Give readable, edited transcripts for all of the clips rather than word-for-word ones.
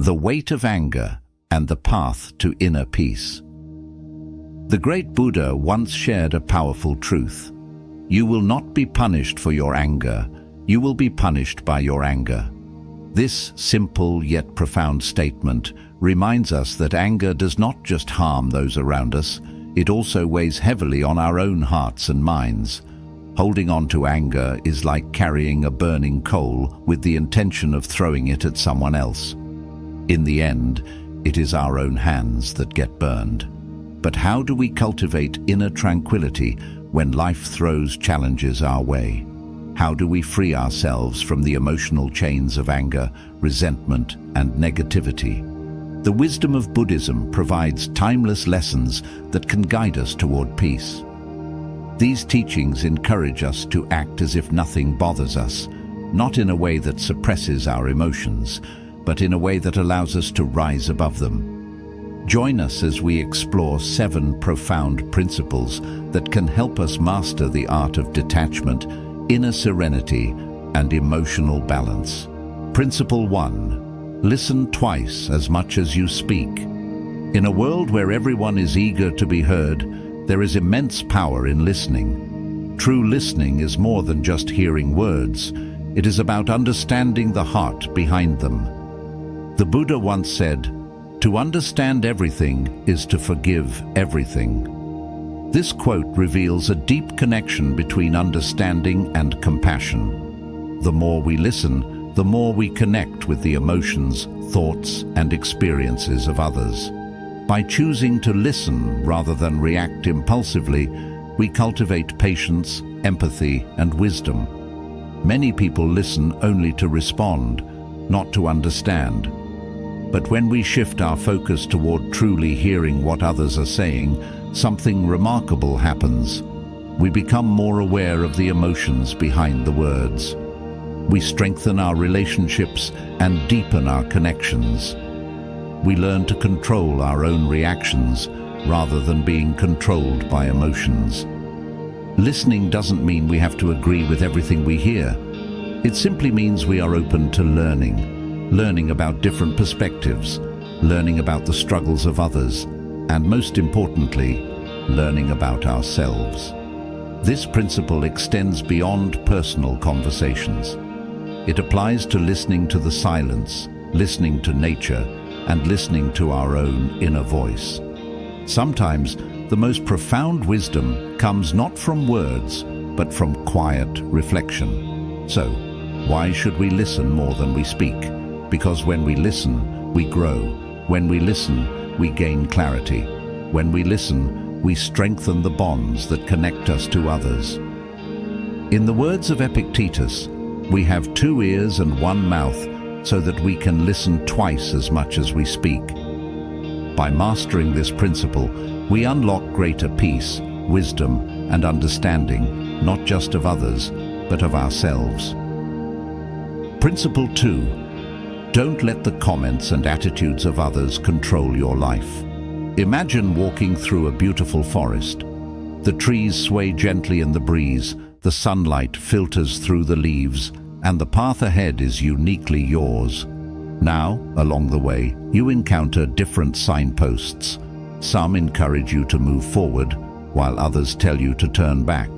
The Weight of Anger and the Path to Inner Peace. The great Buddha once shared a powerful truth. You will not be punished for your anger, you will be punished by your anger. This simple yet profound statement reminds us that anger does not just harm those around us, it also weighs heavily on our own hearts and minds. Holding on to anger is like carrying a burning coal with the intention of throwing it at someone else. In the end, it is our own hands that get burned. But how do we cultivate inner tranquility when life throws challenges our way? How do we free ourselves from the emotional chains of anger, resentment, and negativity? The wisdom of Buddhism provides timeless lessons that can guide us toward peace. These teachings encourage us to act as if nothing bothers us, not in a way that suppresses our emotions, but in a way that allows us to rise above them. Join us as we explore 7 profound principles that can help us master the art of detachment, inner serenity, and emotional balance. Principle 1. Listen twice as much as you speak. In a world where everyone is eager to be heard, there is immense power in listening. True listening is more than just hearing words. It is about understanding the heart behind them. The Buddha once said, "To understand everything is to forgive everything." This quote reveals a deep connection between understanding and compassion. The more we listen, the more we connect with the emotions, thoughts, and experiences of others. By choosing to listen rather than react impulsively, we cultivate patience, empathy, and wisdom. Many people listen only to respond, not to understand. But when we shift our focus toward truly hearing what others are saying, something remarkable happens. We become more aware of the emotions behind the words. We strengthen our relationships and deepen our connections. We learn to control our own reactions rather than being controlled by emotions. Listening doesn't mean we have to agree with everything we hear. It simply means we are open to learning about different perspectives, learning about the struggles of others, and most importantly, learning about ourselves. This principle extends beyond personal conversations. It applies to listening to the silence, listening to nature, and listening to our own inner voice. Sometimes, the most profound wisdom comes not from words, but from quiet reflection. So, why should we listen more than we speak? Because when we listen, we grow. When we listen, we gain clarity. When we listen, we strengthen the bonds that connect us to others. In the words of Epictetus, we have 2 ears and 1 mouth so that we can listen twice as much as we speak. By mastering this principle, we unlock greater peace, wisdom, and understanding, not just of others, but of ourselves. Principle 2. Don't let the comments and attitudes of others control your life. Imagine walking through a beautiful forest. The trees sway gently in the breeze, the sunlight filters through the leaves, and the path ahead is uniquely yours. Now, along the way, you encounter different signposts. Some encourage you to move forward, while others tell you to turn back.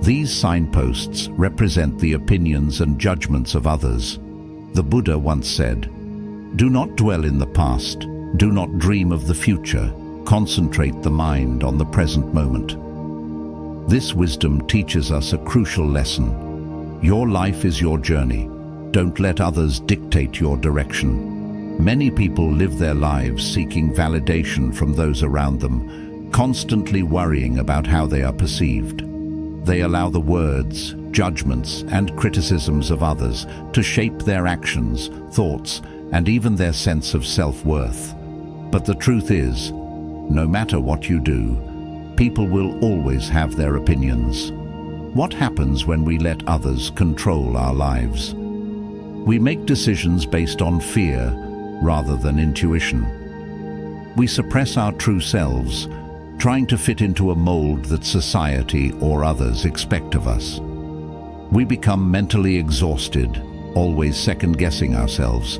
These signposts represent the opinions and judgments of others. The Buddha once said, "Do not dwell in the past, do not dream of the future, concentrate the mind on the present moment." This wisdom teaches us a crucial lesson. Your life is your journey. Don't let others dictate your direction. Many people live their lives seeking validation from those around them, constantly worrying about how they are perceived. They allow the words, judgments, and criticisms of others to shape their actions, thoughts, and even their sense of self-worth. But the truth is, no matter what you do, people will always have their opinions. What happens when we let others control our lives? We make decisions based on fear rather than intuition. We suppress our true selves, trying to fit into a mold that society or others expect of us. We become mentally exhausted, always second-guessing ourselves.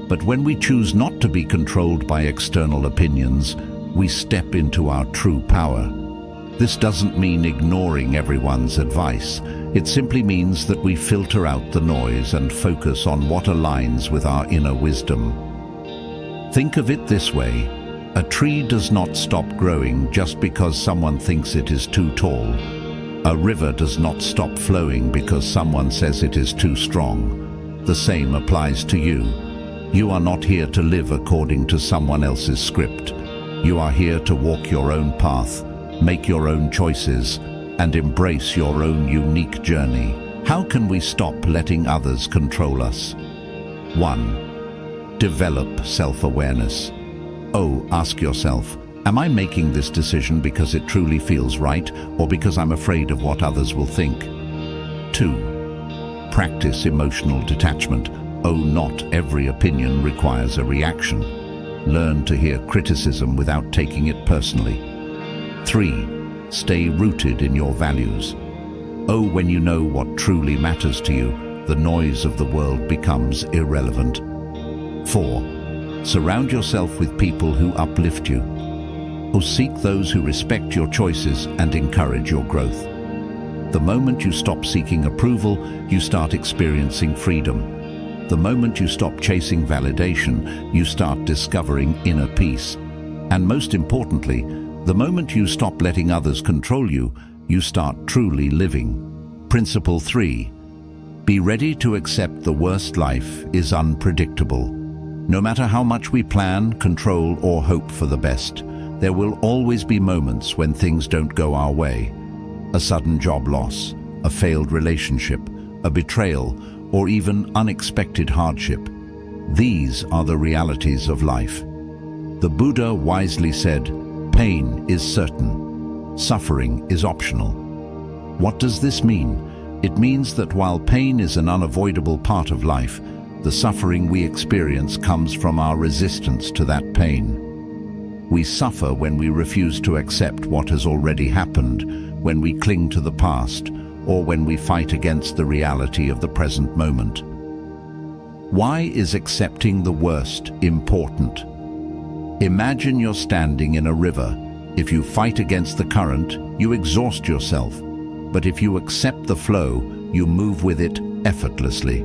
But when we choose not to be controlled by external opinions, we step into our true power. This doesn't mean ignoring everyone's advice. It simply means that we filter out the noise and focus on what aligns with our inner wisdom. Think of it this way: a tree does not stop growing just because someone thinks it is too tall. A river does not stop flowing because someone says it is too strong. The same applies to you. You are not here to live according to someone else's script. You are here to walk your own path, make your own choices, and embrace your own unique journey. How can we stop letting others control us? 1. Develop self-awareness. Ask yourself, am I making this decision because it truly feels right, or because I'm afraid of what others will think? 2. Practice emotional detachment. Not every opinion requires a reaction. Learn to hear criticism without taking it personally. 3. Stay rooted in your values. When you know what truly matters to you, the noise of the world becomes irrelevant. 4. Surround yourself with people who uplift you. Seek those who respect your choices and encourage your growth. The moment you stop seeking approval, you start experiencing freedom. The moment you stop chasing validation, you start discovering inner peace. And most importantly, the moment you stop letting others control you, you start truly living. Principle 3. Be ready to accept the worst. Life is unpredictable. No matter how much we plan, control, or hope for the best, there will always be moments when things don't go our way. A sudden job loss, a failed relationship, a betrayal, or even unexpected hardship. These are the realities of life. The Buddha wisely said, "Pain is certain. Suffering is optional." What does this mean? It means that while pain is an unavoidable part of life, the suffering we experience comes from our resistance to that pain. We suffer when we refuse to accept what has already happened, when we cling to the past, or when we fight against the reality of the present moment. Why is accepting the worst important? Imagine you're standing in a river. If you fight against the current, you exhaust yourself. But if you accept the flow, you move with it effortlessly.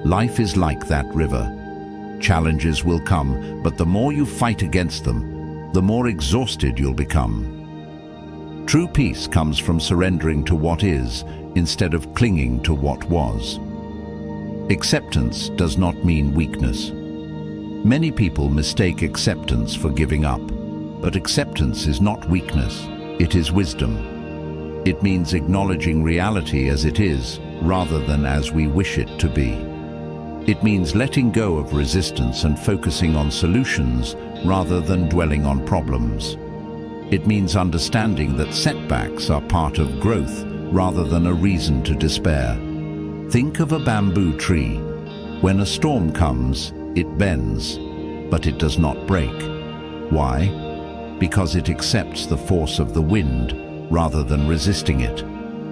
Life is like that river. Challenges will come, but the more you fight against them, the more exhausted you'll become. True peace comes from surrendering to what is, instead of clinging to what was. Acceptance does not mean weakness. Many people mistake acceptance for giving up, but acceptance is not weakness, it is wisdom. It means acknowledging reality as it is, rather than as we wish it to be. It means letting go of resistance and focusing on solutions, rather than dwelling on problems. It means understanding that setbacks are part of growth rather than a reason to despair. Think of a bamboo tree. When a storm comes, it bends, but it does not break. Why? Because it accepts the force of the wind rather than resisting it.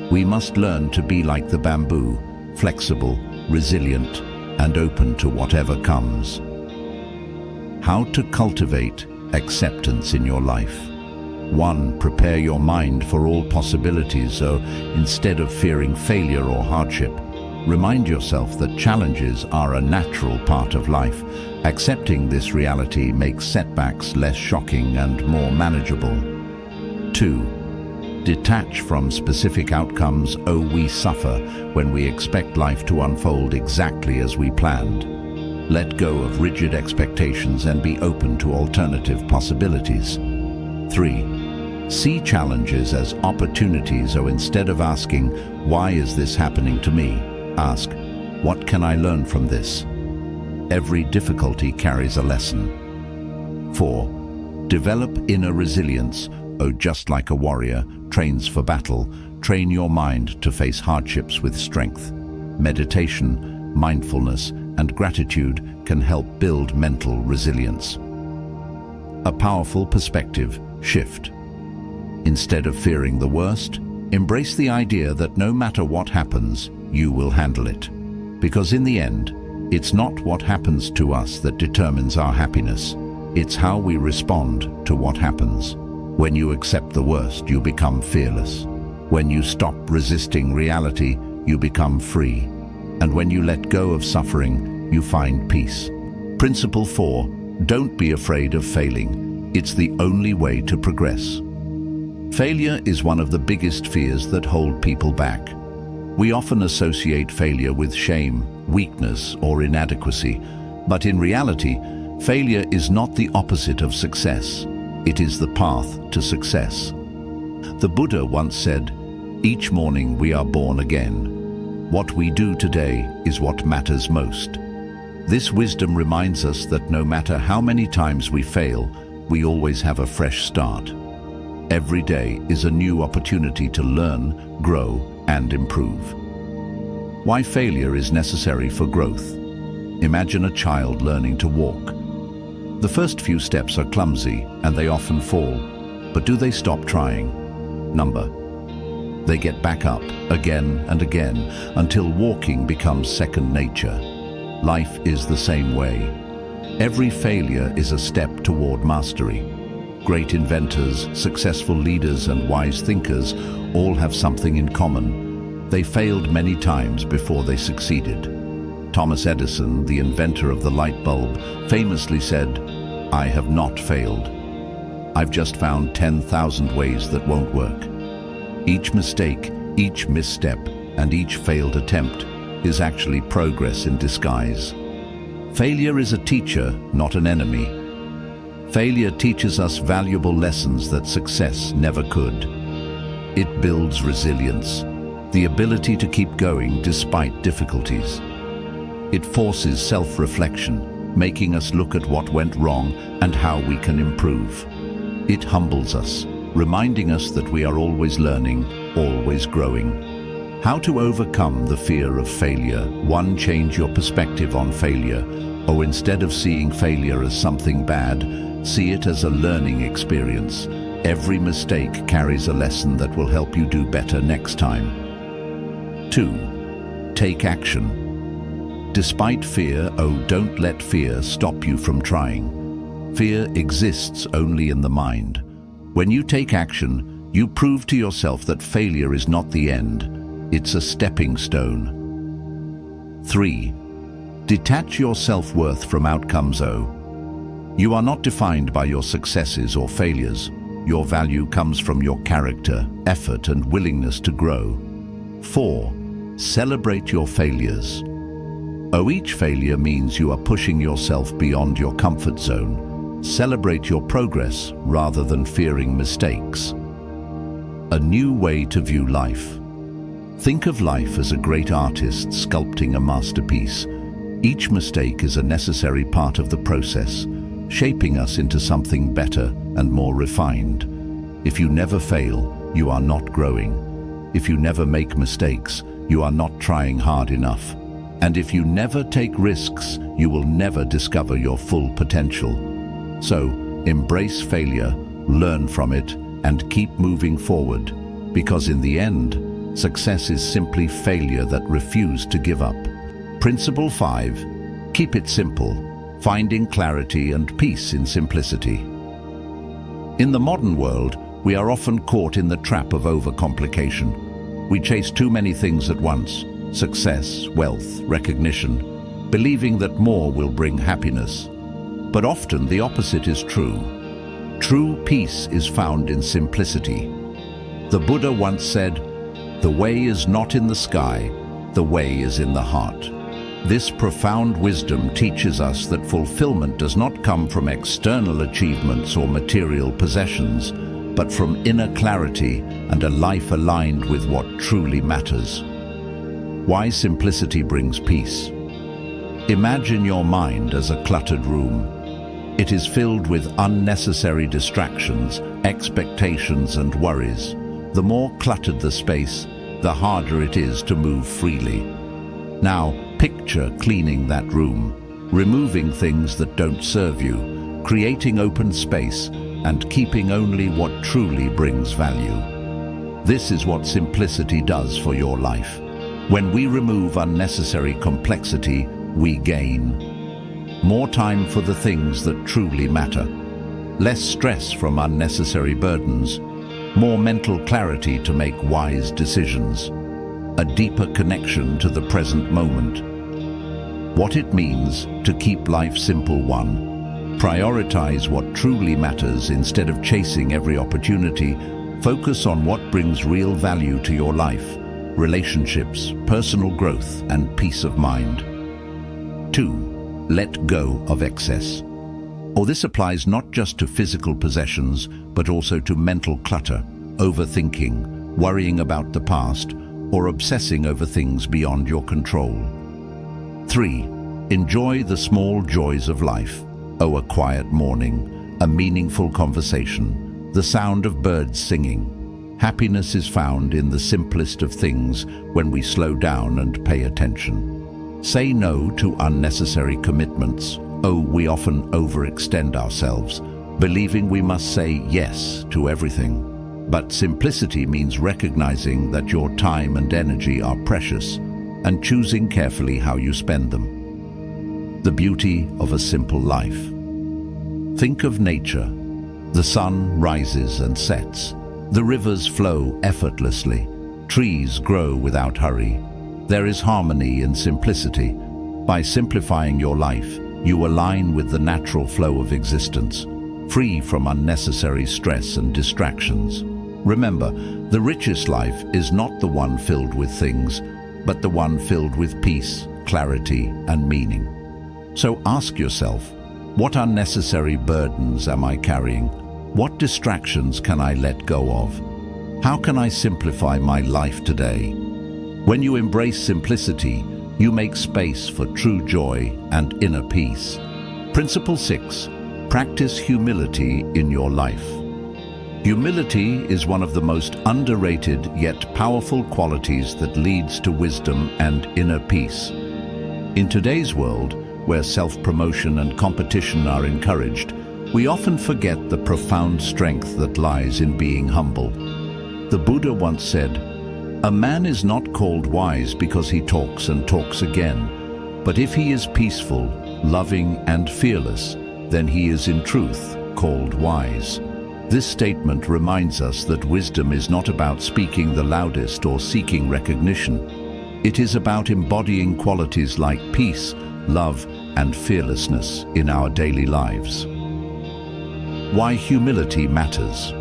We must learn to be like the bamboo, flexible, resilient, and open to whatever comes. How to cultivate acceptance in your life. 1. Prepare your mind for all possibilities, so instead of fearing failure or hardship, remind yourself that challenges are a natural part of life. Accepting this reality makes setbacks less shocking and more manageable. 2. Detach from specific outcomes. We suffer when we expect life to unfold exactly as we planned. Let go of rigid expectations and be open to alternative possibilities. 3. See challenges as opportunities, so instead of asking, "Why is this happening to me?" ask, "What can I learn from this?" Every difficulty carries a lesson. 4. Develop inner resilience. Just like a warrior trains for battle, train your mind to face hardships with strength. Meditation, mindfulness, and gratitude can help build mental resilience. A powerful perspective shift. Instead of fearing the worst, embrace the idea that no matter what happens, you will handle it. Because in the end, It's not what happens to us that determines our happiness. It's how we respond to what happens. When you accept the worst, you become fearless. When you stop resisting reality, you become free. And when you let go of suffering, you find peace. Principle 4. Don't be afraid of failing. It's the only way to progress. Failure is one of the biggest fears that hold people back. We often associate failure with shame, weakness, or inadequacy. But in reality, failure is not the opposite of success. It is the path to success. The Buddha once said, "Each morning we are born again. What we do today is what matters most." This wisdom reminds us that no matter how many times we fail, we always have a fresh start. Every day is a new opportunity to learn, grow, and improve. Why failure is necessary for growth. Imagine a child learning to walk. The first few steps are clumsy and they often fall. But do they stop trying? Number. They get back up again and again until walking becomes second nature. Life is the same way. Every failure is a step toward mastery. Great inventors, successful leaders, and wise thinkers all have something in common. They failed many times before they succeeded. Thomas Edison, the inventor of the light bulb, famously said, "I have not failed. I've just found 10,000 ways that won't work." Each mistake, each misstep, and each failed attempt is actually progress in disguise. Failure is a teacher, not an enemy. Failure teaches us valuable lessons that success never could. It builds resilience, the ability to keep going despite difficulties. It forces self-reflection, making us look at what went wrong and how we can improve. It humbles us, reminding us that we are always learning, always growing. How to overcome the fear of failure. 1. Change your perspective on failure. Or instead of seeing failure as something bad, see it as a learning experience. Every mistake carries a lesson that will help you do better next time. 2. Take action. Despite fear, don't let fear stop you from trying. Fear exists only in the mind. When you take action, you prove to yourself that failure is not the end. It's a stepping stone. 3. Detach your self-worth from outcomes. You are not defined by your successes or failures. Your value comes from your character, effort, and willingness to grow. 4. Celebrate your failures. Each failure means you are pushing yourself beyond your comfort zone. Celebrate your progress rather than fearing mistakes. A new way to view life. Think of life as a great artist sculpting a masterpiece. Each mistake is a necessary part of the process, shaping us into something better and more refined. If you never fail, you are not growing. If you never make mistakes, you are not trying hard enough. And if you never take risks, you will never discover your full potential. So, embrace failure, learn from it, and keep moving forward. Because in the end, success is simply failure that refused to give up. Principle 5. Keep it simple, finding clarity and peace in simplicity. In the modern world, we are often caught in the trap of overcomplication. We chase too many things at once: success, wealth, recognition, believing that more will bring happiness. But often the opposite is true. True peace is found in simplicity. The Buddha once said, "The way is not in the sky, the way is in the heart." This profound wisdom teaches us that fulfillment does not come from external achievements or material possessions, but from inner clarity and a life aligned with what truly matters. Why simplicity brings peace. Imagine your mind as a cluttered room. It is filled with unnecessary distractions, expectations, and worries. The more cluttered the space, the harder it is to move freely. Now, picture cleaning that room, removing things that don't serve you, creating open space, and keeping only what truly brings value. This is what simplicity does for your life. When we remove unnecessary complexity, we gain more time for the things that truly matter, less stress from unnecessary burdens, more mental clarity to make wise decisions, a deeper connection to the present moment. What it means to keep life simple: 1. Prioritize what truly matters instead of chasing every opportunity. Focus on what brings real value to your life: relationships, personal growth, and peace of mind. 2. Let go of excess. This applies not just to physical possessions, but also to mental clutter, overthinking, worrying about the past, or obsessing over things beyond your control. 3. Enjoy the small joys of life. A quiet morning, a meaningful conversation, the sound of birds singing. Happiness is found in the simplest of things when we slow down and pay attention. Say no to unnecessary commitments. We often overextend ourselves, believing we must say yes to everything. But simplicity means recognizing that your time and energy are precious and choosing carefully how you spend them. The beauty of a simple life. Think of nature. The sun rises and sets. The rivers flow effortlessly. Trees grow without hurry. There is harmony in simplicity. By simplifying your life, you align with the natural flow of existence, free from unnecessary stress and distractions. Remember, the richest life is not the one filled with things, but the one filled with peace, clarity, and meaning. So ask yourself, what unnecessary burdens am I carrying? What distractions can I let go of? How can I simplify my life today? When you embrace simplicity, you make space for true joy and inner peace. Principle 6. Practice humility in your life. Humility is one of the most underrated yet powerful qualities that leads to wisdom and inner peace. In today's world, where self-promotion and competition are encouraged, we often forget the profound strength that lies in being humble. The Buddha once said, "A man is not called wise because he talks and talks again, but if he is peaceful, loving, and fearless, then he is in truth called wise." This statement reminds us that wisdom is not about speaking the loudest or seeking recognition. It is about embodying qualities like peace, love, and fearlessness in our daily lives. Why humility matters.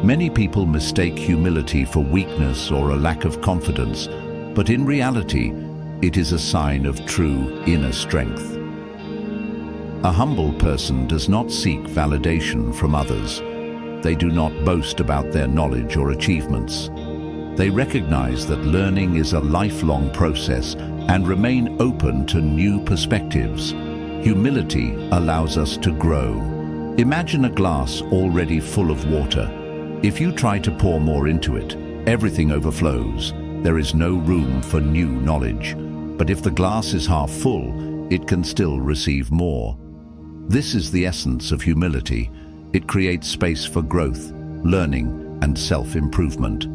Many people mistake humility for weakness or a lack of confidence, but in reality, it is a sign of true inner strength. A humble person does not seek validation from others. They do not boast about their knowledge or achievements. They recognize that learning is a lifelong process and remain open to new perspectives. Humility allows us to grow. Imagine a glass already full of water. If you try to pour more into it, everything overflows. There is no room for new knowledge. But if the glass is half full, it can still receive more. This is the essence of humility. It creates space for growth, learning, and self-improvement.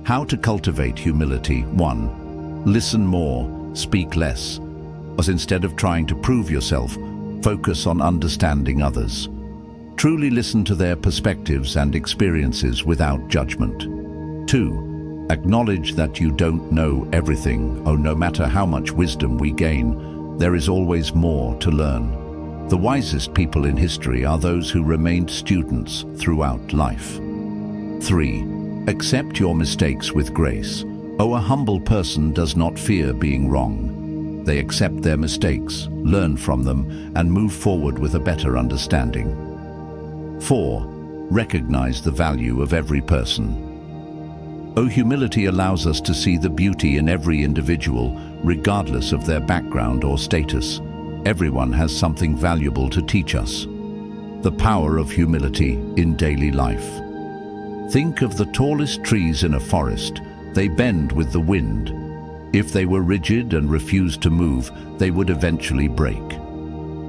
How to cultivate humility. 1. Listen more, speak less. Instead of trying to prove yourself, focus on understanding others. Truly listen to their perspectives and experiences without judgment. 2. Acknowledge that you don't know everything. No matter how much wisdom we gain, there is always more to learn. The wisest people in history are those who remained students throughout life. 3. Accept your mistakes with grace. A humble person does not fear being wrong. They accept their mistakes, learn from them, and move forward with a better understanding. 4. Recognize the value of every person. Humility allows us to see the beauty in every individual, regardless of their background or status. Everyone has something valuable to teach us. The power of humility in daily life. Think of the tallest trees in a forest. They bend with the wind. If they were rigid and refused to move, they would eventually break.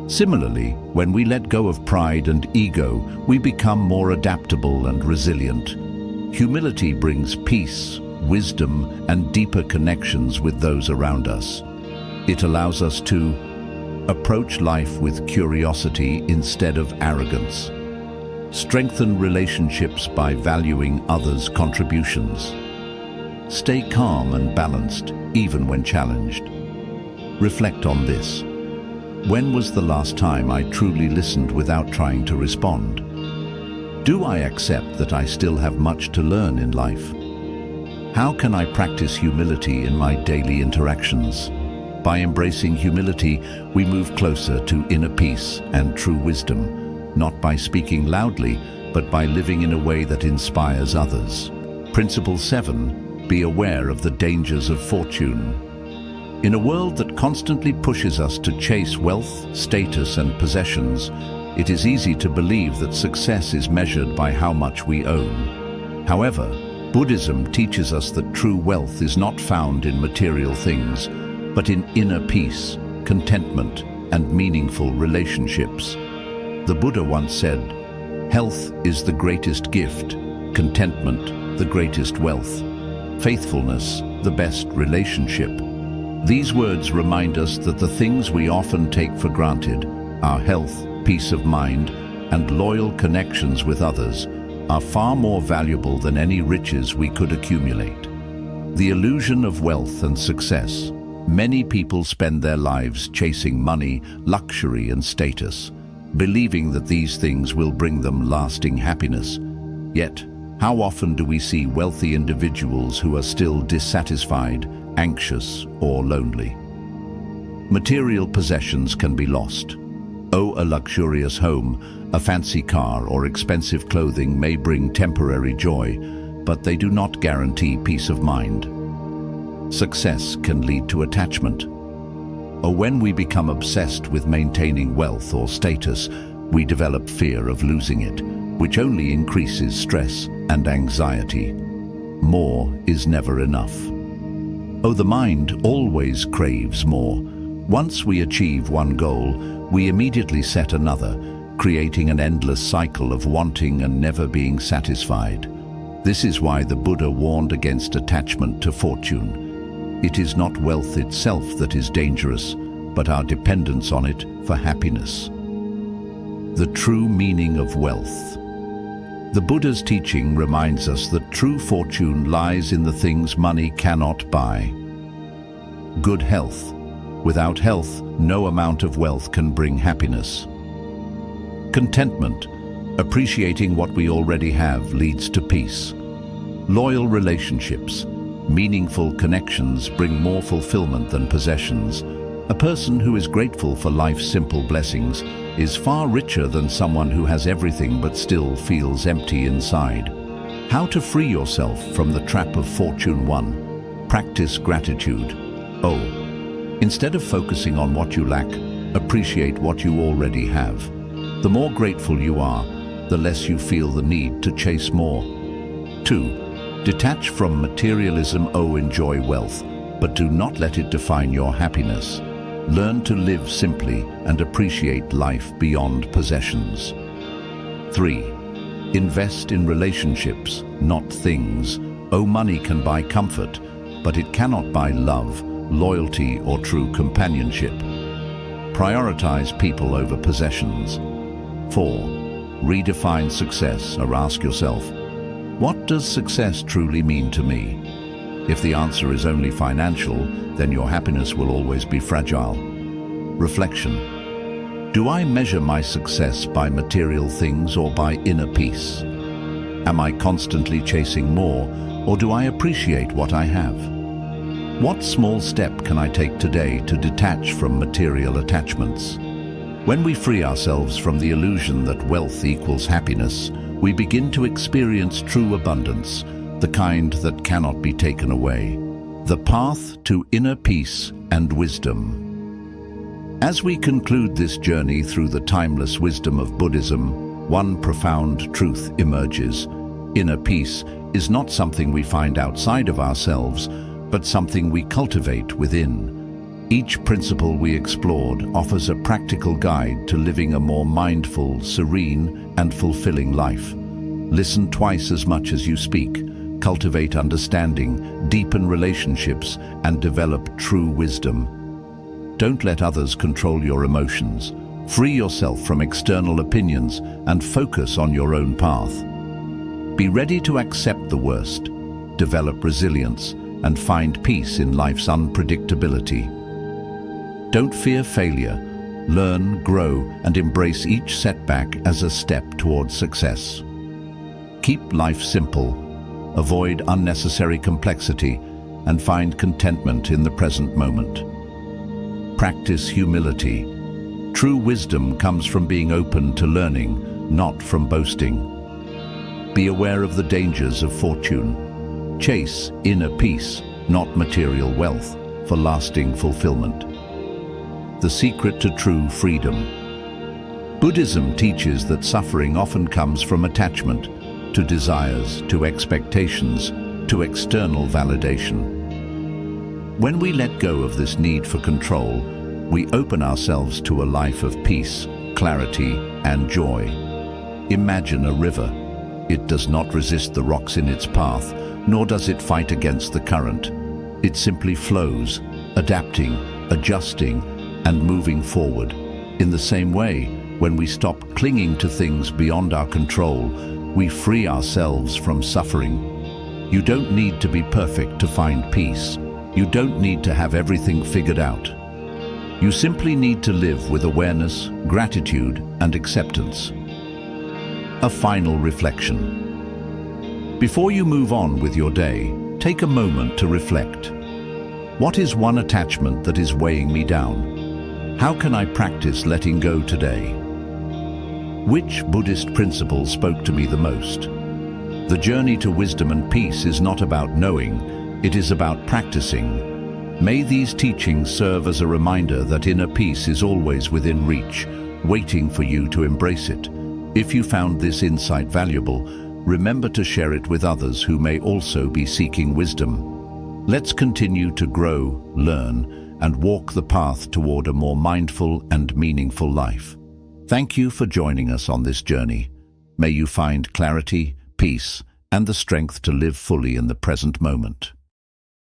Similarly, when we let go of pride and ego, we become more adaptable and resilient. Humility brings peace, wisdom, and deeper connections with those around us. It allows us to approach life with curiosity instead of arrogance. Strengthen relationships by valuing others' contributions. Stay calm and balanced, even when challenged. Reflect on this. When was the last time I truly listened without trying to respond? Do I accept that I still have much to learn in life? How can I practice humility in my daily interactions? By embracing humility, we move closer to inner peace and true wisdom, not by speaking loudly, but by living in a way that inspires others. Principle 7. Be aware of the dangers of fortune. In a world that constantly pushes us to chase wealth, status, and possessions, it is easy to believe that success is measured by how much we own. However, Buddhism teaches us that true wealth is not found in material things, but in inner peace, contentment, and meaningful relationships. The Buddha once said, "Health is the greatest gift, contentment the greatest wealth, faithfulness the best relationship." These words remind us that the things we often take for granted, our health, peace of mind, and loyal connections with others, are far more valuable than any riches we could accumulate. The illusion of wealth and success. Many people spend their lives chasing money, luxury, and status, believing that these things will bring them lasting happiness. Yet, how often do we see wealthy individuals who are still dissatisfied, anxious, or lonely? Material possessions can be lost. A luxurious home, a fancy car, or expensive clothing may bring temporary joy, but they do not guarantee peace of mind. Success can lead to attachment. When we become obsessed with maintaining wealth or status, we develop fear of losing it, which only increases stress and anxiety. More is never enough. The mind always craves more. Once we achieve one goal, we immediately set another, creating an endless cycle of wanting and never being satisfied. This is why the Buddha warned against attachment to fortune. It is not wealth itself that is dangerous, but our dependence on it for happiness. The true meaning of wealth. The Buddha's teaching reminds us that true fortune lies in the things money cannot buy. Good health. Without health, no amount of wealth can bring happiness. Contentment. Appreciating what we already have leads to peace. Loyal relationships. Meaningful connections bring more fulfillment than possessions. A person who is grateful for life's simple blessings is far richer than someone who has everything but still feels empty inside. How to free yourself from the trap of fortune. 1. Practice gratitude. Instead of focusing on what you lack, appreciate what you already have. The more grateful you are, the less you feel the need to chase more. 2. Detach from materialism. Enjoy wealth, but do not let it define your happiness. Learn to live simply and appreciate life beyond possessions. 3. Invest in relationships, not things. Money can buy comfort, but it cannot buy love, loyalty, or true companionship. Prioritize people over possessions. 4. Redefine success, or ask yourself, what does success truly mean to me? If the answer is only financial, then your happiness will always be fragile. Reflection. Do I measure my success by material things or by inner peace? Am I constantly chasing more, or do I appreciate what I have? What small step can I take today to detach from material attachments? When we free ourselves from the illusion that wealth equals happiness, we begin to experience true abundance, the kind that cannot be taken away. The path to inner peace and wisdom. As we conclude this journey through the timeless wisdom of Buddhism, one profound truth emerges. Inner peace is not something we find outside of ourselves, but something we cultivate within. Each principle we explored offers a practical guide to living a more mindful, serene, and fulfilling life. Listen twice as much as you speak. Cultivate understanding, deepen relationships, and develop true wisdom. Don't let others control your emotions. Free yourself from external opinions and focus on your own path. Be ready to accept the worst, develop resilience, and find peace in life's unpredictability. Don't fear failure. Learn, grow, and embrace each setback as a step towards success. Keep life simple. Avoid unnecessary complexity and find contentment in the present moment. Practice humility. True wisdom comes from being open to learning, not from boasting. Be aware of the dangers of fortune. Chase inner peace, not material wealth, for lasting fulfillment. The secret to true freedom. Buddhism teaches that suffering often comes from attachment to desires, to expectations, to external validation. When we let go of this need for control, we open ourselves to a life of peace, clarity, and joy. Imagine a river. It does not resist the rocks in its path, nor does it fight against the current. It simply flows, adapting, adjusting, and moving forward. In the same way, when we stop clinging to things beyond our control, we free ourselves from suffering. You don't need to be perfect to find peace. You don't need to have everything figured out. You simply need to live with awareness, gratitude, and acceptance. A final reflection. Before you move on with your day, take a moment to reflect. What is one attachment that is weighing me down? How can I practice letting go today? Which Buddhist principle spoke to me the most? The journey to wisdom and peace is not about knowing, it is about practicing. May these teachings serve as a reminder that inner peace is always within reach, waiting for you to embrace it. If you found this insight valuable, remember to share it with others who may also be seeking wisdom. Let's continue to grow, learn, and walk the path toward a more mindful and meaningful life. Thank you for joining us on this journey. May you find clarity, peace, and the strength to live fully in the present moment.